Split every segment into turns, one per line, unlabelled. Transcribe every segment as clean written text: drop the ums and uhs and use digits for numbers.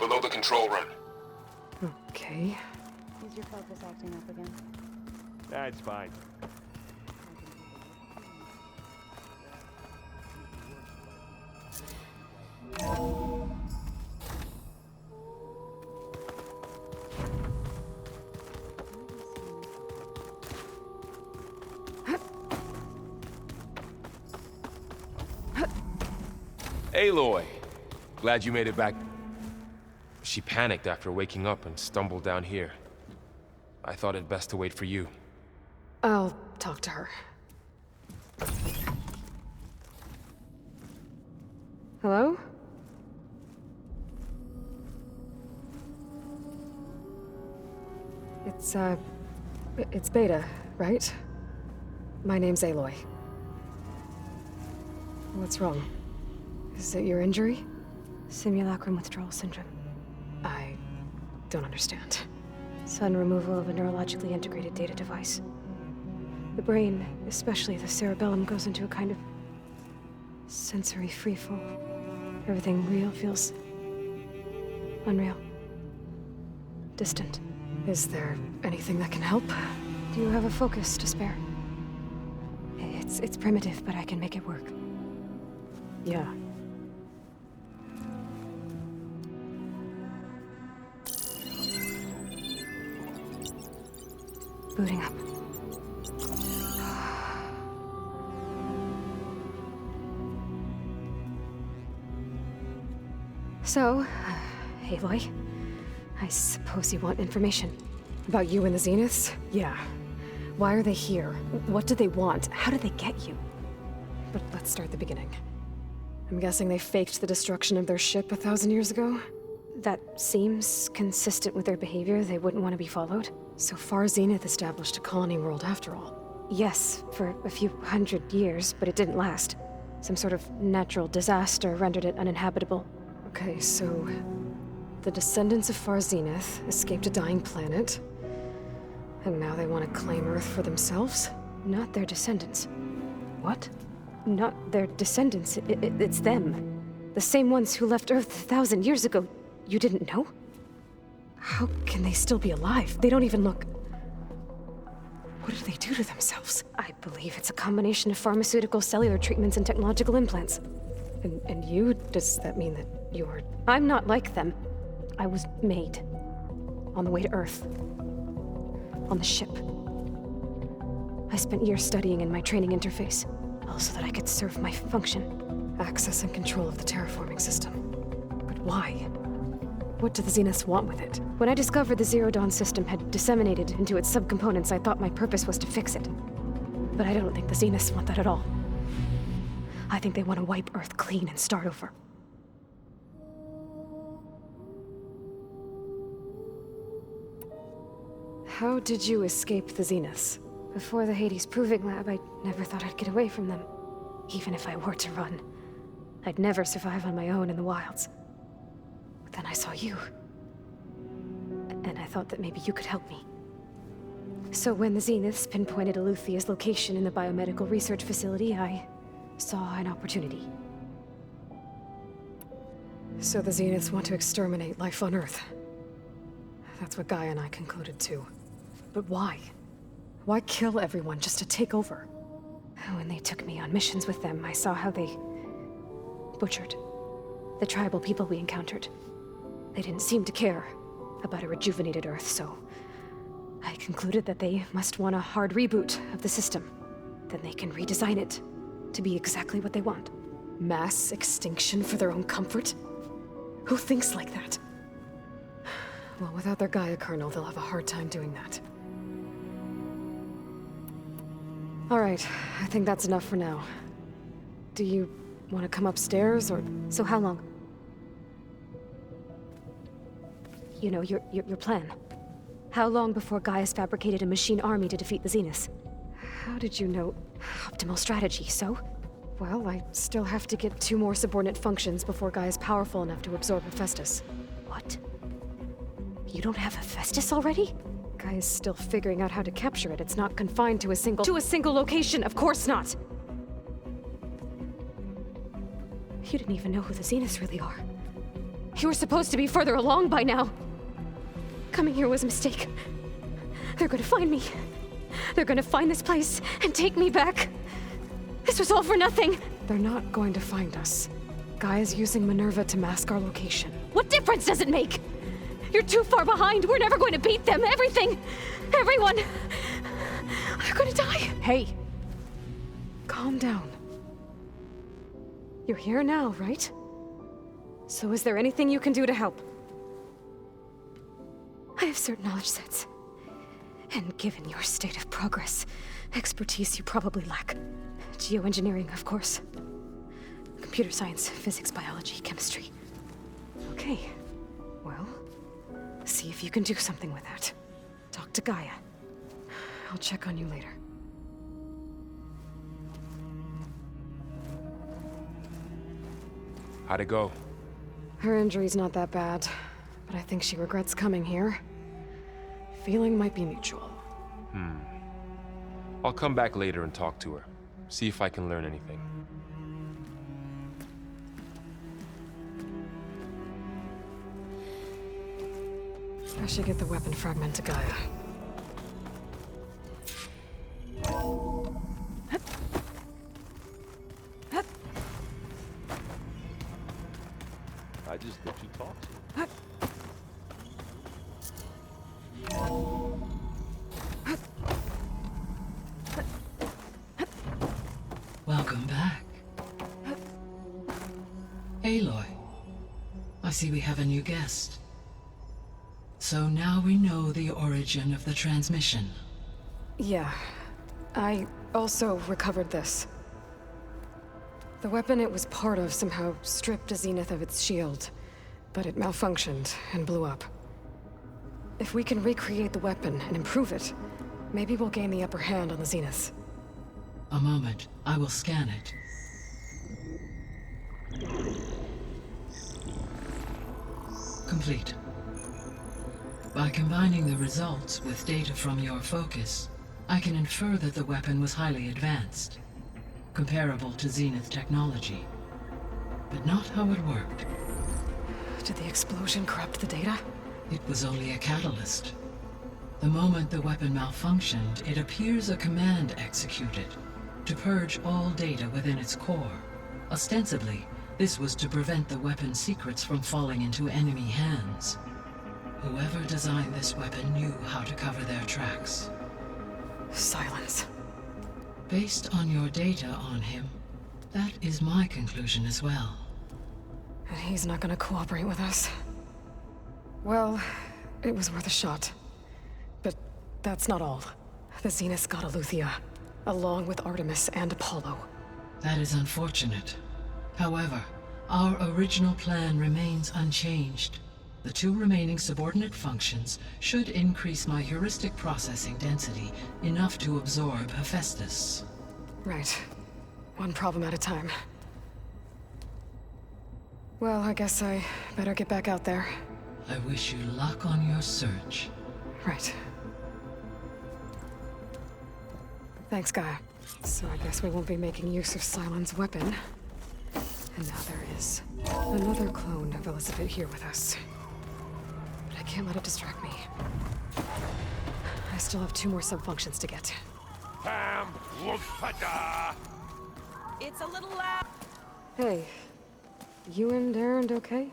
below the control room.
Okay.
Is your focus acting up again?
That's fine.
Aloy! Glad you made it back. She panicked after waking up and stumbled down here. I thought it best to wait for you.
I'll talk to her. Hello? It's Beta, right? My name's Aloy. What's wrong? Is it your injury?
Simulacrum withdrawal syndrome.
I don't understand.
Sudden removal of a neurologically integrated data device. The brain, especially the cerebellum, goes into a kind of sensory freefall. Everything real feels unreal. Distant.
Is there anything that can help?
Do you have a focus to spare? It's primitive, but I can make it work.
Yeah.
Booting up. So, Aloy, I suppose you want information.
About you and the Zeniths? Yeah. Why are they here? What do they want? How did they get you? But let's start at the beginning. I'm guessing they faked the destruction of their ship 1,000 years ago?
That seems consistent with their behavior. They wouldn't want to be followed.
So far, Zenith established a colony world after all.
Yes, for a few hundred years, but it didn't last. Some sort of natural disaster rendered it uninhabitable.
Okay, so the descendants of Far Zenith escaped a dying planet, and now they want to claim Earth for themselves?
Not their descendants.
What?
Not their descendants. It's them. The same ones who left Earth 1,000 years ago. You didn't know?
How can they still be alive? They don't even look... What did they do to themselves?
I believe it's a combination of pharmaceutical, cellular treatments, and technological implants.
And you? Does that mean that you're...
I'm not like them. I was made. On the way to Earth. On the ship. I spent years studying in my training interface, all so that I could serve my function.
Access and control of the terraforming system. But why? What do the Zeniths want with it?
When I discovered the Zero Dawn system had disseminated into its subcomponents, I thought my purpose was to fix it. But I don't think the Zeniths want that at all. I think they want to wipe Earth clean and start over.
How did you escape the Zeniths?
Before the Hades Proving Lab, I never thought I'd get away from them. Even if I were to run. I'd never survive on my own in the wilds. But then I saw you. And I thought that maybe you could help me. So when the Zeniths pinpointed Eluthia's location in the biomedical research facility, I saw an opportunity.
So the Zeniths want to exterminate life on Earth. That's what Gaia and I concluded too. But why? Why kill everyone just to take over?
When they took me on missions with them, I saw how they butchered the tribal people we encountered. They didn't seem to care about a rejuvenated Earth, so I concluded that they must want a hard reboot of the system. Then they can redesign it to be exactly what they want.
Mass extinction for their own comfort? Who thinks like that? Well, without their Gaia kernel, they'll have a hard time doing that. All right, I think that's enough for now. Do you want to come upstairs, or...
So how long? You know, your plan. How long before Gaia's fabricated a machine army to defeat the Zeniths?
How did you know?
Optimal strategy, so?
Well, I still have to get 2 more subordinate functions before Gaia's powerful enough to absorb Hephaestus.
What? You don't have Hephaestus already?
Gaia's still figuring out how to capture it. It's not confined to a single... To a single location! Of course not!
You didn't even know who the Zeniths really are. You were supposed to be further along by now. Coming here was a mistake. They're gonna find me. They're gonna find this place and take me back. This was all for nothing.
They're not going to find us. Gaia's using Minerva to mask our location.
What difference does it make? You're too far behind. We're never going to beat them. Everything. Everyone. They're gonna die.
Hey! Calm down. You're here now, right? So is there anything you can do to help?
I have certain knowledge sets. And given your state of progress, expertise you probably lack. Geoengineering, of course. Computer science, physics, biology, chemistry.
Okay. Well, see if you can do something with that. Talk to Gaia. I'll check on you later.
How'd it go?
Her injury's not that bad, but I think she regrets coming here. Feeling might be mutual.
I'll come back later and talk to her. See if I can learn anything.
I should get the weapon fragment to Gaia.
I just let you talk to him.
Welcome back. Aloy, I see we have a new guest. So now we know the origin of the transmission.
Yeah. I also recovered this. The weapon it was part of somehow stripped Zenith of its shield, but it malfunctioned and blew up. If we can recreate the weapon and improve it, maybe we'll gain the upper hand on the Zeniths.
A moment, I will scan it. Complete. By combining the results with data from your focus, I can infer that the weapon was highly advanced, comparable to Zenith technology, but not how it worked.
Did the explosion corrupt the data?
It was only a catalyst. The moment the weapon malfunctioned, it appears a command executed to purge all data within its core. Ostensibly, this was to prevent the weapon's secrets from falling into enemy hands. Whoever designed this weapon knew how to cover their tracks.
Silence.
Based on your data on him, that is my conclusion as well.
And he's not gonna cooperate with us. Well, it was worth a shot. But that's not all. The Zeniths got Aletheia, along with Artemis and Apollo.
That is unfortunate. However, our original plan remains unchanged. The two remaining subordinate functions should increase my heuristic processing density enough to absorb Hephaestus.
Right. One problem at a time. Well, I guess I better get back out there.
I wish you luck on your search.
Right. Thanks, Gaia. So I guess we won't be making use of Cylon's weapon. And now there is another clone of Elizabeth here with us. But I can't let it distract me. I still have 2 more subfunctions to get.
Pam, Lupada!
It's a little loud.
Hey, you and Aaron okay?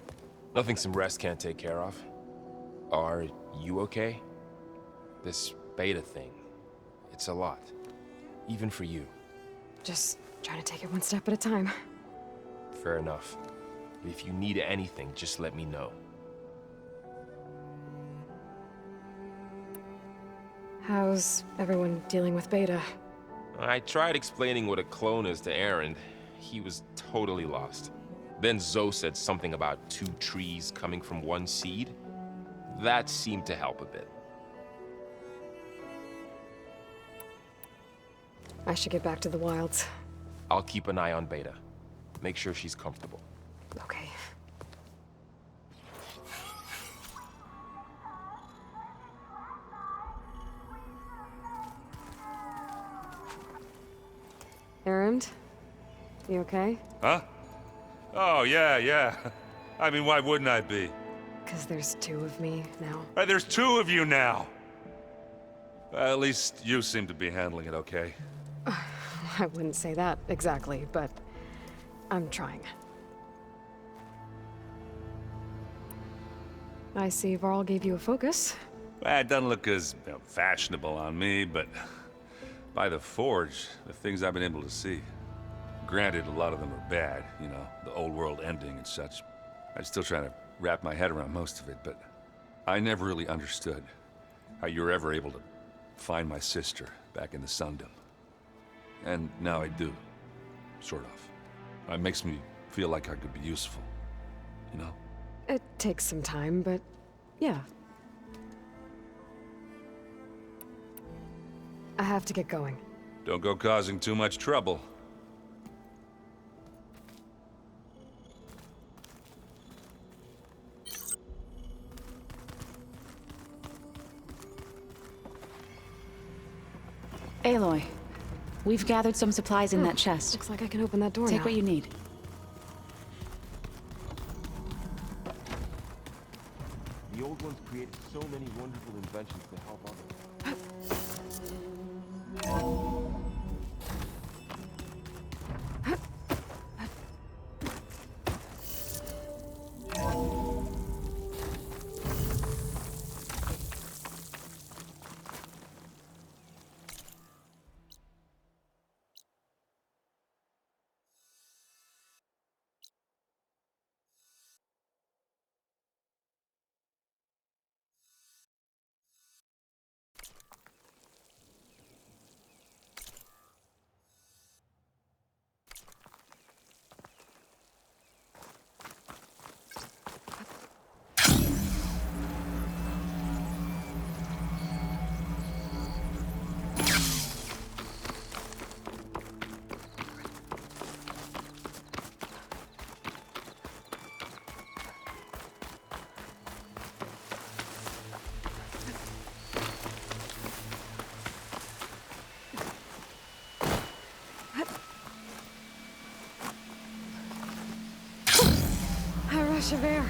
Nothing some rest can't take care of. Are you okay? This beta thing, it's a lot. Even for you.
Just trying to take it one step at a time.
Fair enough. If you need anything, just let me know.
How's everyone dealing with Beta?
I tried explaining what a clone is to Aaron. He was totally lost. Then Zoe said something about 2 trees coming from 1 seed. That seemed to help a bit.
I should get back to the wilds.
I'll keep an eye on Beta. Make sure she's comfortable.
Okay. Aaron? You okay?
Huh? Oh, yeah. I mean, why wouldn't I be?
Because there's two of me now.
There's two of you now! At least you seem to be handling it okay.
I wouldn't say that exactly, but I'm trying. I see Varl gave you a focus.
Well, it doesn't look as fashionable on me, but by the Forge, the things I've been able to see. Granted, a lot of them are bad, you know, the old world ending and such. I'm still trying to wrap my head around most of it, but I never really understood how you were ever able to find my sister back in the Sundom. And now I do, sort of. It makes me feel like I could be useful, you know?
It takes some time, but yeah. I have to get going.
Don't go causing too much trouble.
Aloy, we've gathered some supplies in that chest.
Looks like I can open that door
Take
now.
what you need.
The old ones created so many wonderful inventions to help others.
A rush of air.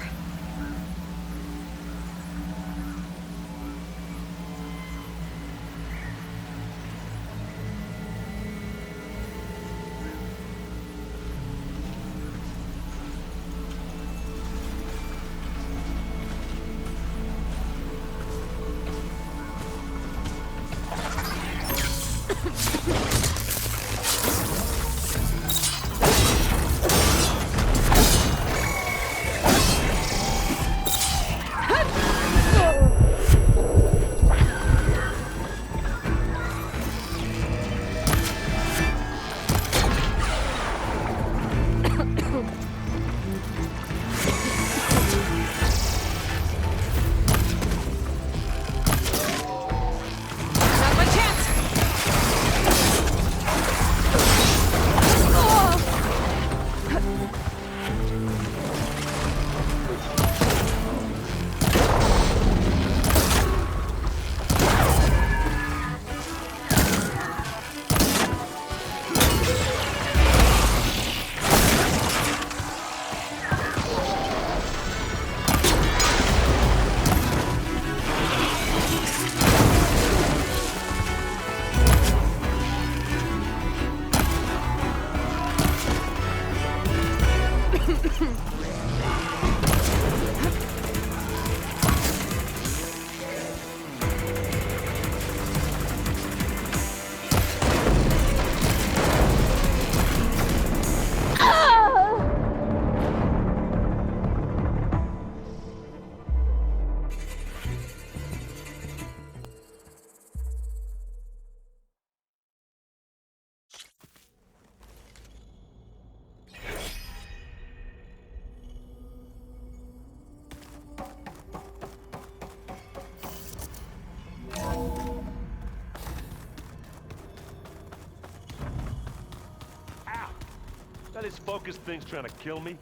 That this focus thing's trying to kill me?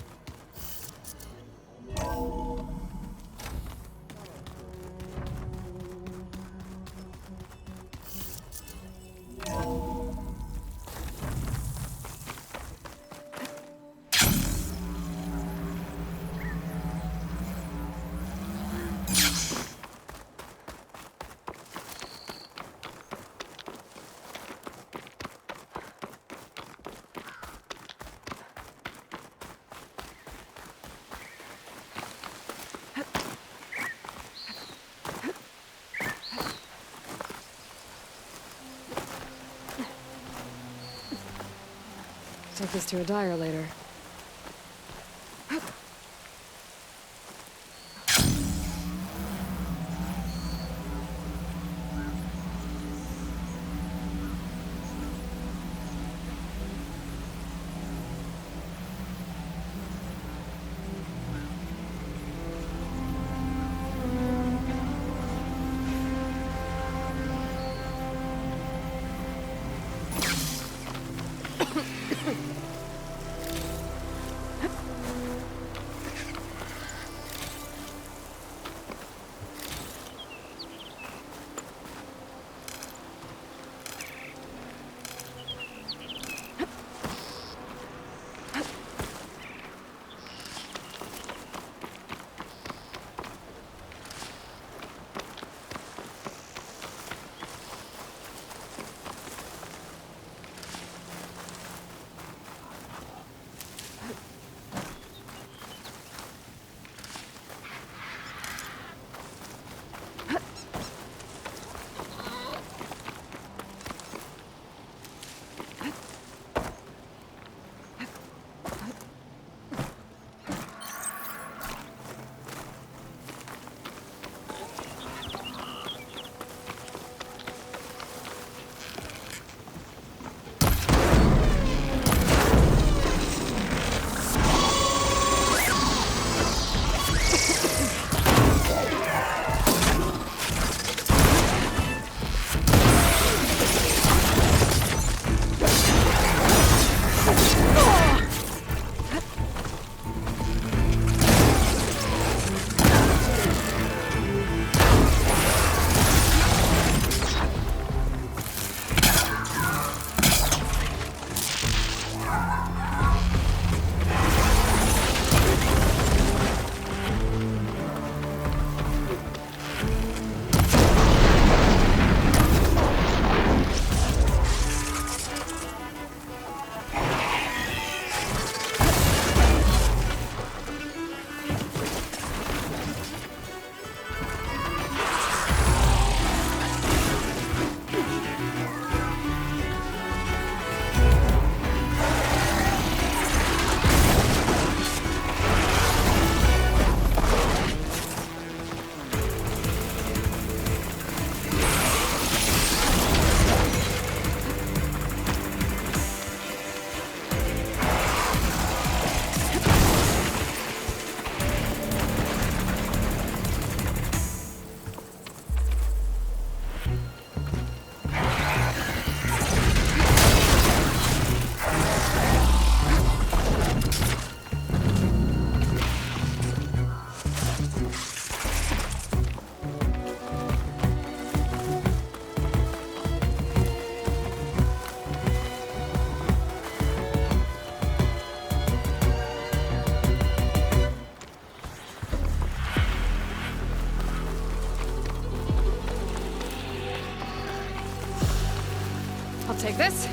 Take this to a dyer later. Take this.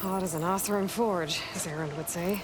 Hot as an Othram forge, as Erend would say.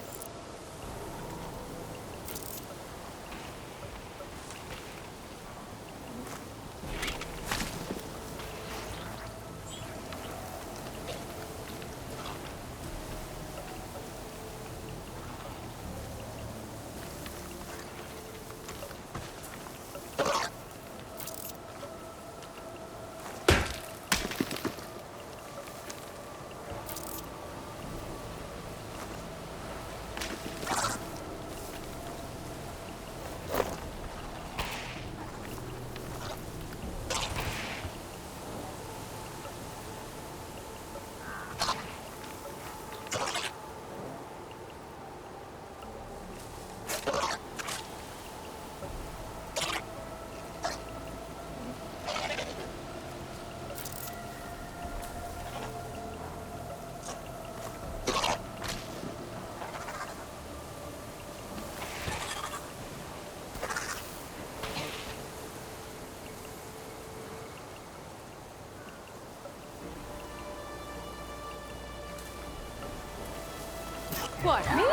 What, me?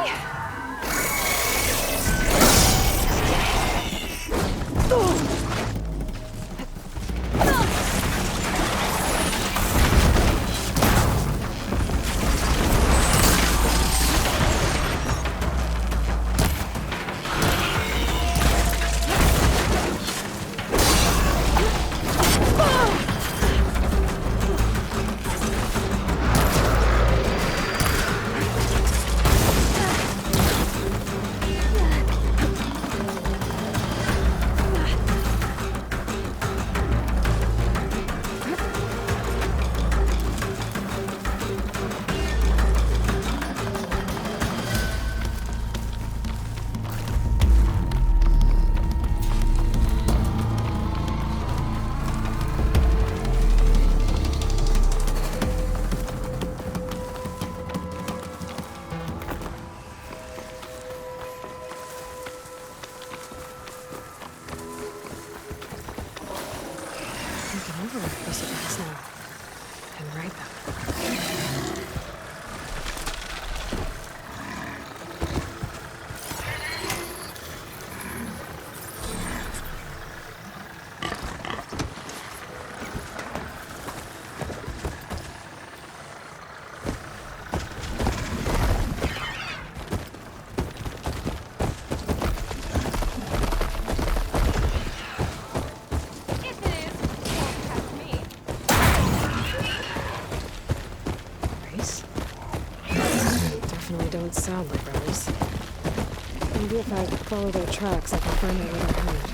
Don't sound like rebels. Maybe if I follow their tracks, I can find out where they're headed.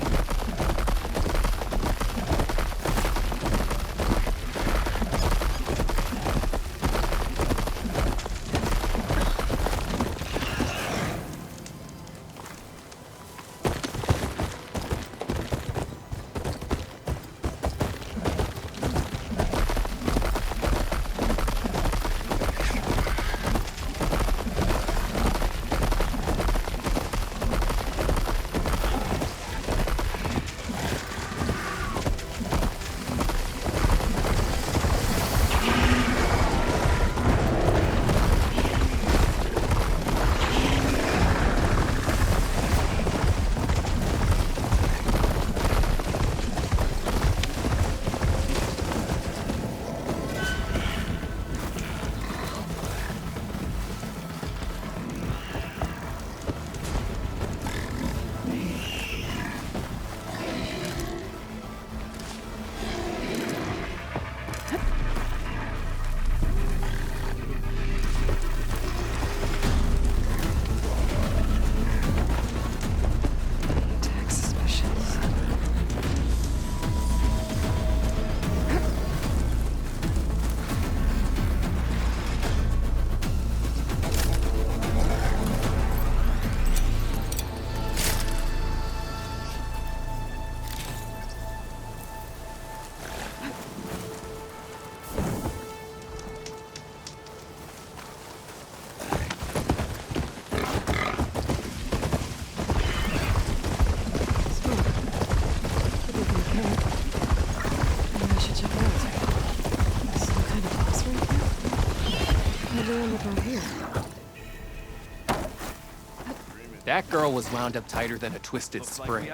That girl was wound up tighter than a twisted spring.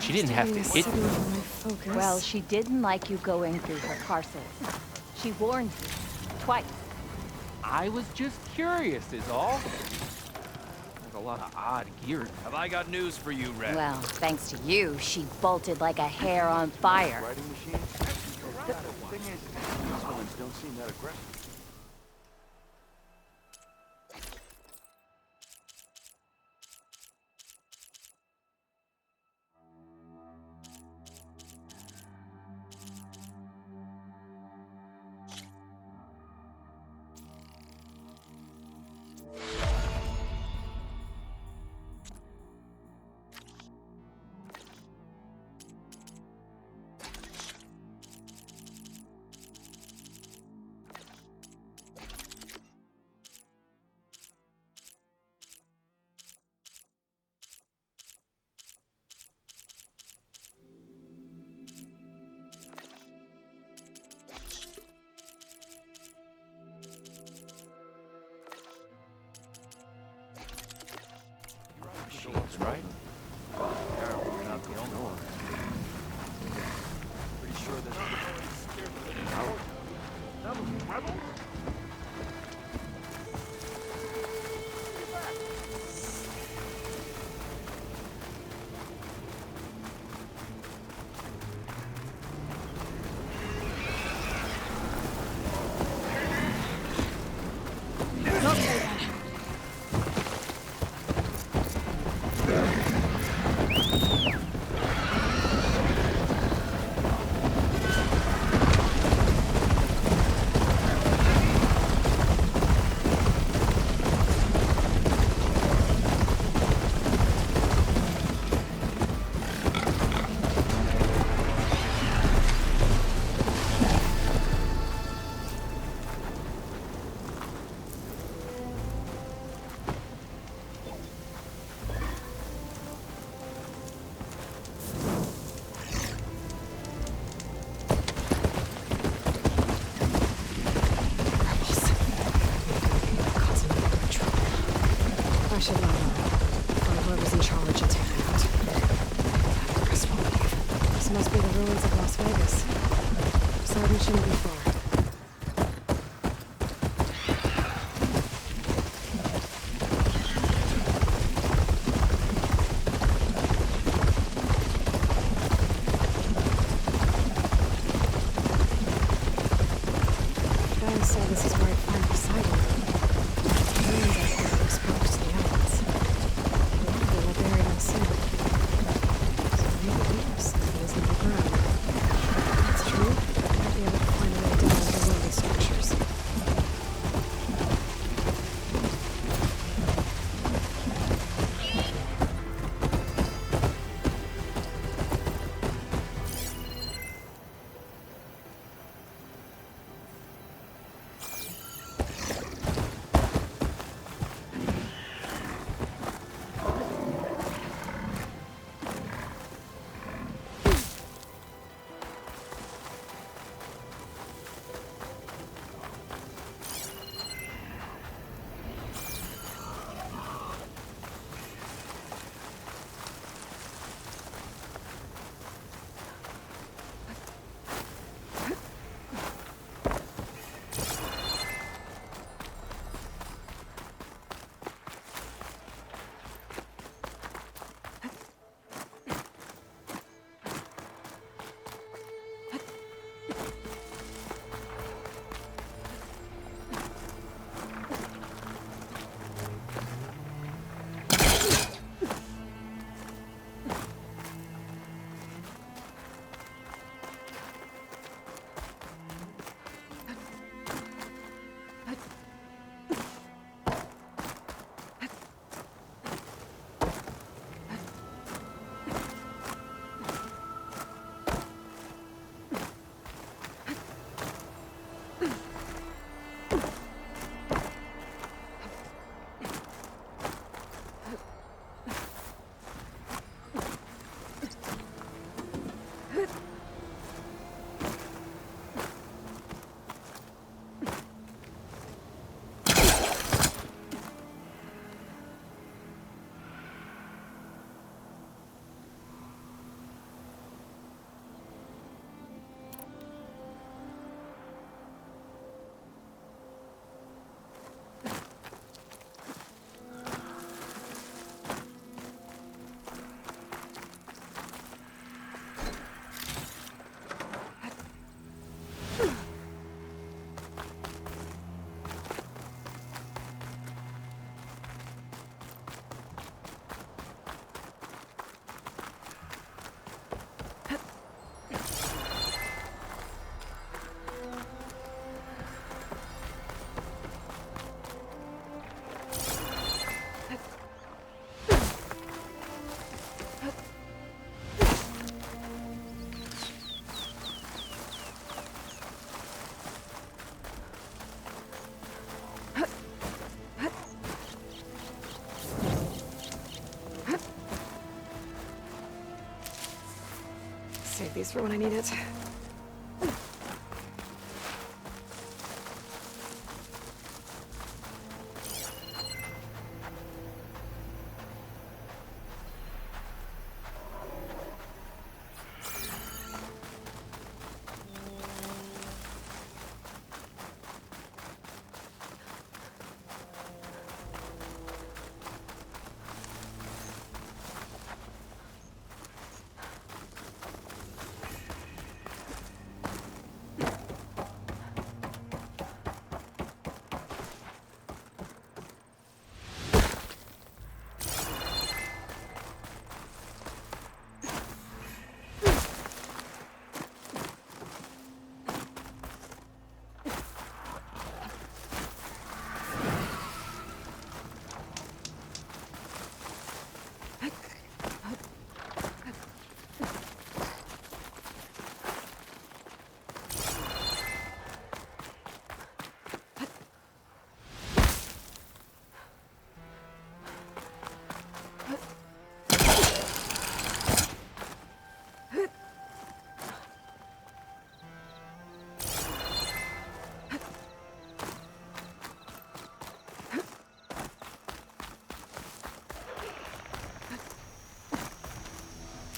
She didn't have to hit me.
Well, she didn't like you going through her parcels. She warned you. Twice.
I was just curious is all. There's a lot of odd gear.
Have I got news for you, Red?
Well, thanks to you, she bolted like a hair on fire.
Writing machine? The thing is, these villains don't seem that aggressive.
before I'd find poseidon. The ruins out there are exposed to the elements. A lot of them are buried in the sand. So maybe there's something underground. If that's true, I might be able to find a way down into one of these structures. Save these for when I need it.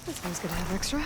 This one's gonna have extra.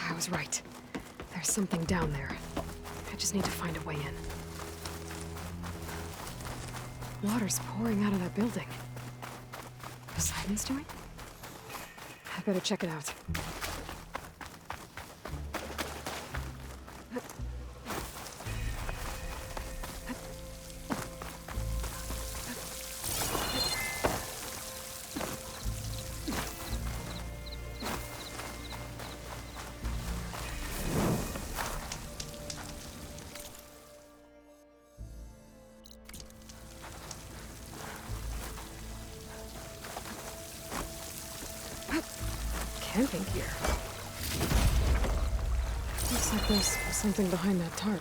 I was right. There's something down there. I just need to find a way in. Water's pouring out of that building. Poseidon's doing? I better check it out. Camping gear. Looks like there's something behind that tarp.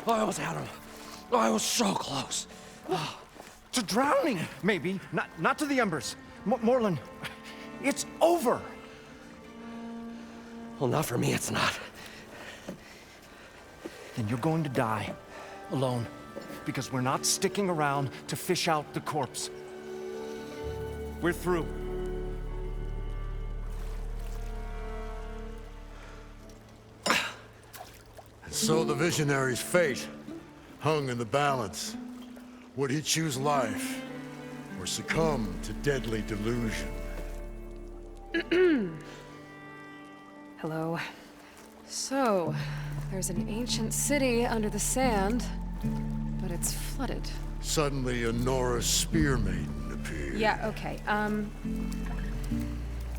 I almost had him. I was so close.
To drowning, maybe. Not to the embers. Moreland, it's over.
Well, not for me, it's not.
Then you're going to die. Alone. Because we're not sticking around to fish out the corpse. We're through.
So the visionary's fate hung in the balance. Would he choose life or succumb to deadly delusion?
Hello. So, there's an ancient city under the sand, but it's flooded.
Suddenly, a Norse spear maiden appeared.
Yeah, okay.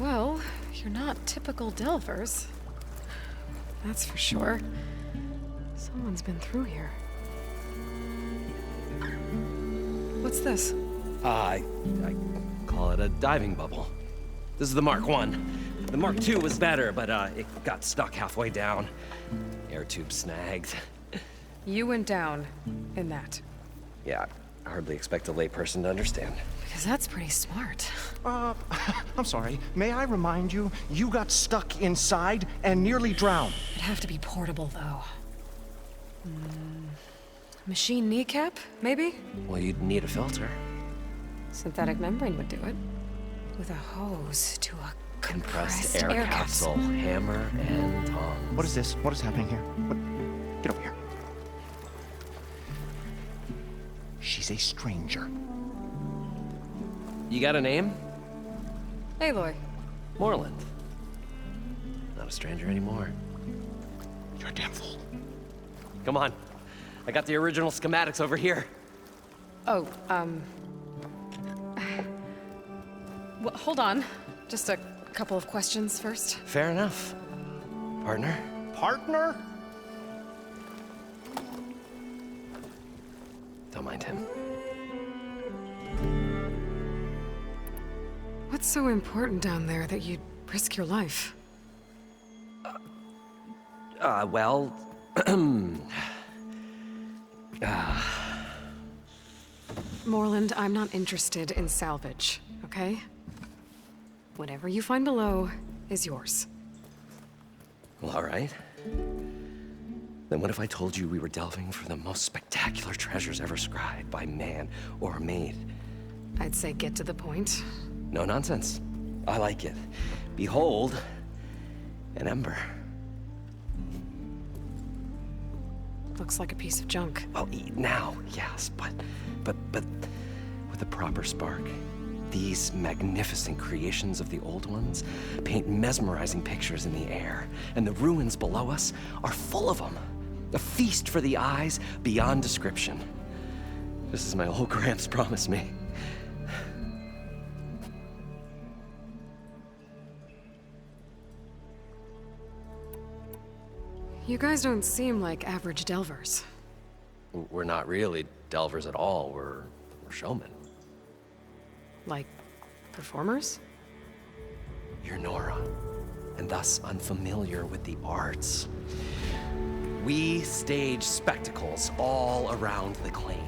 Well, you're not typical Delvers. That's for sure. Someone's been through here. What's this?
I call it a diving bubble. This is the Mark I. The Mark II was better, but it got stuck halfway down. Air tube snagged.
You went down in that.
Yeah, I hardly expect a layperson to understand.
Because that's pretty smart.
I'm sorry. May I remind you, you got stuck inside and nearly drowned.
It'd have to be portable, though. Machine kneecap, maybe?
Well, you'd need a filter.
Synthetic membrane would do it. With a hose to a
Compressed air capsule, hammer and tongs.
What is this? What is happening here? Get over here. She's a stranger.
You got a name?
Aloy.
Moreland. Not a stranger anymore.
You're a damn fool.
Come on. I got the original schematics over here.
Oh, well, hold on. Just a couple of questions first.
Fair enough. Partner?
Partner?
Don't mind him.
What's so important down there that you'd risk your life?
Well...
Moreland, I'm not interested in salvage, okay? Whatever you find below is yours.
Well, all right. Then what if I told you we were delving for the most spectacular treasures ever scribed by man or maid?
I'd say get to the point.
No nonsense. I like it. Behold, an ember.
Looks like a piece of junk.
Well, now, yes, but with a proper spark. These magnificent creations of the old ones paint mesmerizing pictures in the air, and the ruins below us are full of them. A feast for the eyes beyond description. Just as my old Gramps promised me.
You guys don't seem like average delvers.
We're not really delvers at all. We're showmen.
Like, performers?
You're Nora. and thus unfamiliar with the arts. We stage spectacles all around the claim.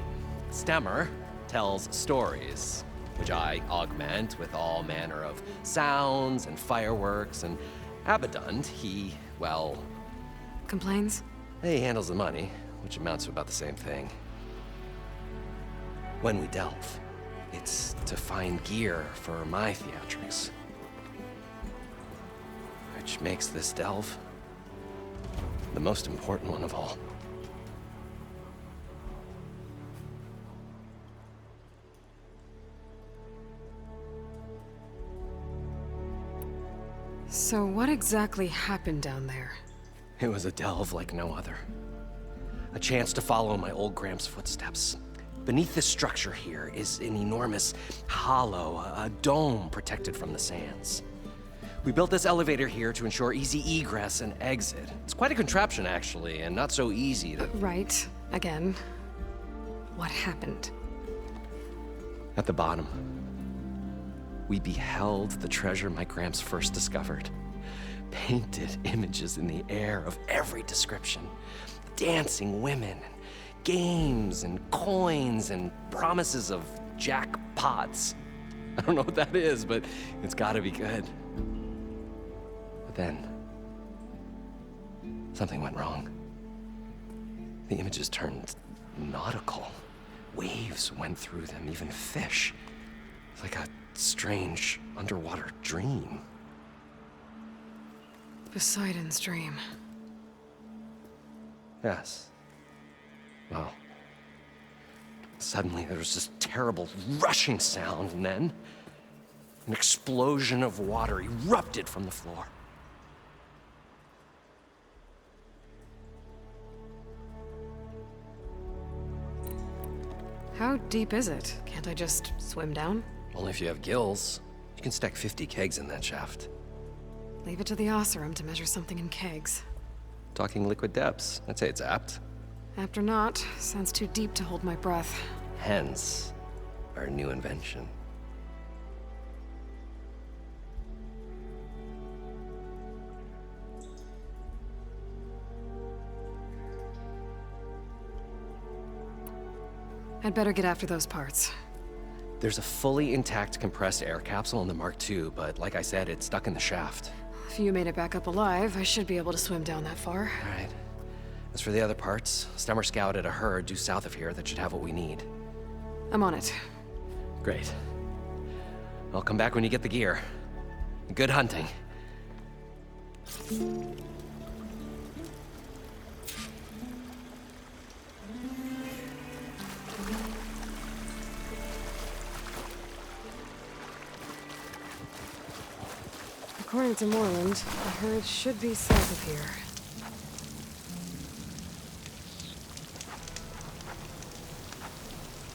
Stemmer tells stories, which I augment with all manner of sounds and fireworks, and Abaddon, he, well...
Complains?
He handles the money, which amounts to about the same thing. When we delve, it's to find gear for my theatrics. Which makes this delve the most important one of all.
So what exactly happened down there?
It was a delve like no other. A chance to follow my old Gram's footsteps. Beneath this structure here is an enormous hollow, a dome protected from the sands. We built this elevator here to ensure easy egress and exit. It's quite a contraption, actually, and not so easy to...
Right. Again. What happened?
At the bottom, we beheld the treasure my Gramps first discovered. Painted images in the air of every description. Dancing women, games and coins and promises of jackpots. I don't know what that is, but it's gotta be good. But then, something went wrong. The images turned nautical. Waves went through them, even fish. It's like a strange underwater dream.
Poseidon's dream.
Yes. Well, suddenly there was this terrible rushing sound, and then an explosion of water erupted from the floor.
How deep is it? Can't I just swim down?
Only if you have gills. You can stack 50 kegs in that shaft.
Leave it to the Osserum to measure something in kegs.
Talking liquid depths, I'd say it's apt.
Apt or not, sounds too deep to hold my breath.
Hence, our new invention.
I'd better get after those parts.
There's a fully intact compressed air capsule in the Mark II, but like I said, it's stuck in the shaft.
If you made it back up alive, I should be able to swim down that far.
All right. As for the other parts, Stemmer scouted a herd due south of here that should have what we need.
I'm on it.
Great. I'll come back when you get the gear. Good hunting.
According to Moreland, the herd should be south of here.